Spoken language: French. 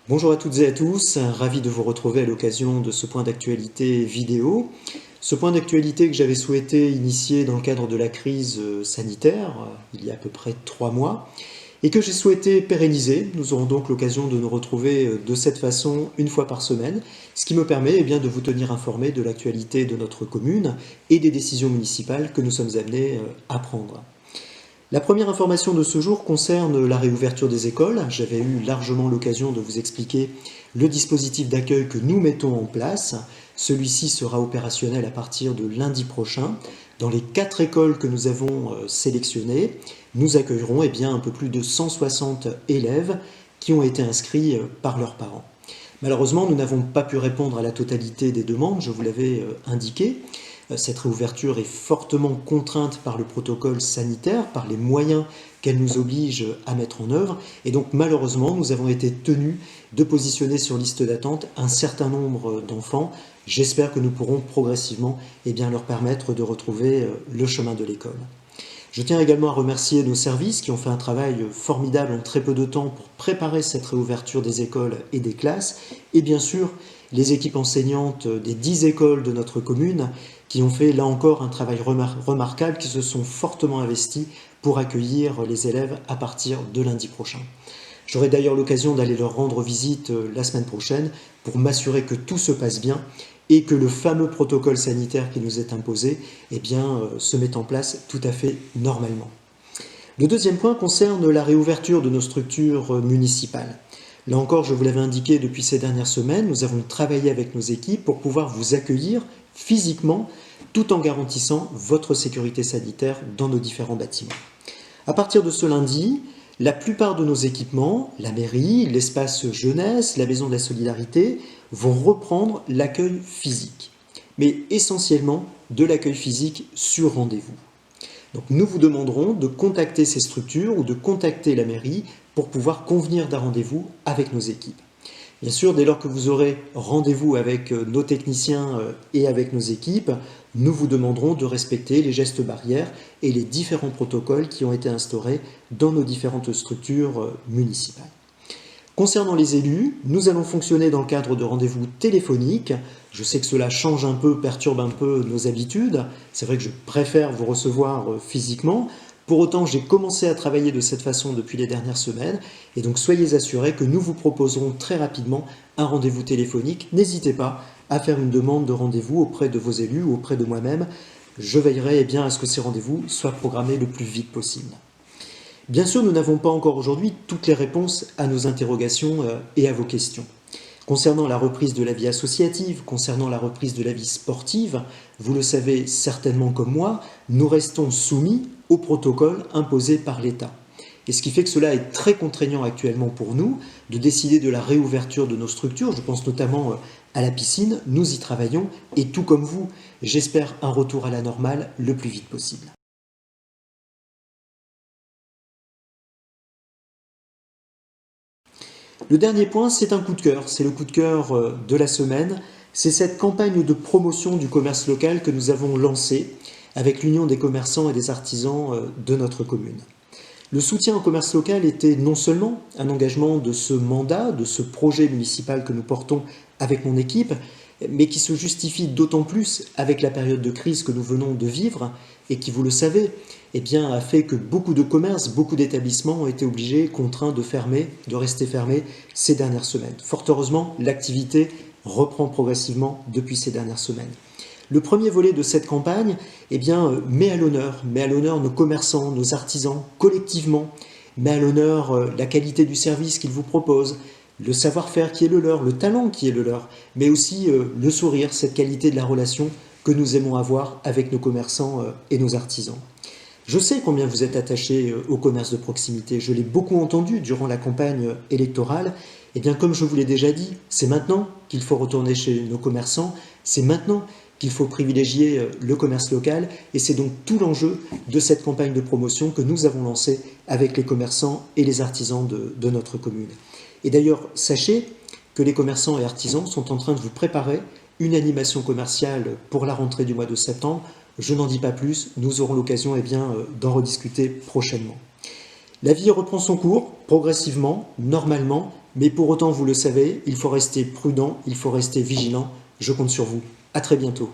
Bonjour à toutes et à tous, ravi de vous retrouver à l'occasion de ce point d'actualité vidéo. Ce point d'actualité que j'avais souhaité initier dans le cadre de la crise sanitaire, il y a à peu près 3 mois, et que j'ai souhaité pérenniser. Nous aurons donc l'occasion de nous retrouver de cette façon une fois par semaine, ce qui me permet bien, de vous tenir informé de l'actualité de notre commune et des décisions municipales que nous sommes amenés à prendre. La première information de ce jour concerne la réouverture des écoles. J'avais eu largement l'occasion de vous expliquer le dispositif d'accueil que nous mettons en place. Celui-ci sera opérationnel à partir de lundi prochain. Dans les 4 écoles que nous avons sélectionnées, nous accueillerons un peu plus de 160 élèves qui ont été inscrits par leurs parents. Malheureusement, nous n'avons pas pu répondre à la totalité des demandes, je vous l'avais indiqué. Cette réouverture est fortement contrainte par le protocole sanitaire, par les moyens qu'elle nous oblige à mettre en œuvre. Et donc malheureusement, nous avons été tenus de positionner sur liste d'attente un certain nombre d'enfants. J'espère que nous pourrons progressivement leur permettre de retrouver le chemin de l'école. Je tiens également à remercier nos services qui ont fait un travail formidable en très peu de temps pour préparer cette réouverture des écoles et des classes, et bien sûr les équipes enseignantes des 10 écoles de notre commune qui ont fait là encore un travail remarquable, qui se sont fortement investis pour accueillir les élèves à partir de lundi prochain. J'aurai d'ailleurs l'occasion d'aller leur rendre visite la semaine prochaine pour m'assurer que tout se passe bien et que le fameux protocole sanitaire qui nous est imposé se met en place tout à fait normalement. Le deuxième point concerne la réouverture de nos structures municipales. Là encore, je vous l'avais indiqué depuis ces dernières semaines, nous avons travaillé avec nos équipes pour pouvoir vous accueillir physiquement tout en garantissant votre sécurité sanitaire dans nos différents bâtiments. À partir de ce lundi, la plupart de nos équipements, la mairie, l'espace jeunesse, la maison de la solidarité, vont reprendre l'accueil physique. Mais essentiellement de l'accueil physique sur rendez-vous. Donc nous vous demanderons de contacter ces structures ou de contacter la mairie pour pouvoir convenir d'un rendez-vous avec nos équipes. Bien sûr, dès lors que vous aurez rendez-vous avec nos techniciens et avec nos équipes, nous vous demanderons de respecter les gestes barrières et les différents protocoles qui ont été instaurés dans nos différentes structures municipales. Concernant les élus, nous allons fonctionner dans le cadre de rendez-vous téléphoniques. Je sais que cela change un peu, perturbe un peu nos habitudes. C'est vrai que je préfère vous recevoir physiquement. Pour autant, j'ai commencé à travailler de cette façon depuis les dernières semaines. Et donc, soyez assurés que nous vous proposerons très rapidement un rendez-vous téléphonique. N'hésitez pas à faire une demande de rendez-vous auprès de vos élus ou auprès de moi-même. Je veillerai à ce que ces rendez-vous soient programmés le plus vite possible. Bien sûr, nous n'avons pas encore aujourd'hui toutes les réponses à nos interrogations et à vos questions. Concernant la reprise de la vie associative, concernant la reprise de la vie sportive, vous le savez certainement comme moi, nous restons soumis au protocole imposé par l'État. Et ce qui fait que cela est très contraignant actuellement pour nous de décider de la réouverture de nos structures. Je pense notamment à la piscine, nous y travaillons et tout comme vous, j'espère un retour à la normale le plus vite possible. Le dernier point, c'est un coup de cœur, c'est le coup de cœur de la semaine. C'est cette campagne de promotion du commerce local que nous avons lancée avec l'Union des commerçants et des artisans de notre commune. Le soutien au commerce local était non seulement un engagement de ce mandat, de ce projet municipal que nous portons avec mon équipe, mais qui se justifie d'autant plus avec la période de crise que nous venons de vivre et qui, vous le savez, a fait que beaucoup de commerces, beaucoup d'établissements ont été obligés, contraints de fermer, de rester fermés ces dernières semaines. Fort heureusement, l'activité reprend progressivement depuis ces dernières semaines. Le premier volet de cette campagne met à l'honneur nos commerçants, nos artisans, collectivement, met à l'honneur la qualité du service qu'ils vous proposent, le savoir-faire qui est le leur, le talent qui est le leur, mais aussi le sourire, cette qualité de la relation que nous aimons avoir avec nos commerçants et nos artisans. Je sais combien vous êtes attachés au commerce de proximité, je l'ai beaucoup entendu durant la campagne électorale. Comme je vous l'ai déjà dit, c'est maintenant qu'il faut retourner chez nos commerçants, c'est maintenant qu'il faut privilégier le commerce local et c'est donc tout l'enjeu de cette campagne de promotion que nous avons lancée avec les commerçants et les artisans de notre commune. Et d'ailleurs, sachez que les commerçants et artisans sont en train de vous préparer une animation commerciale pour la rentrée du mois de septembre. Je n'en dis pas plus, nous aurons l'occasion d'en rediscuter prochainement. La vie reprend son cours, progressivement, normalement, Mais pour autant, vous le savez, il faut rester prudent, il faut rester vigilant. Je compte sur vous. À très bientôt.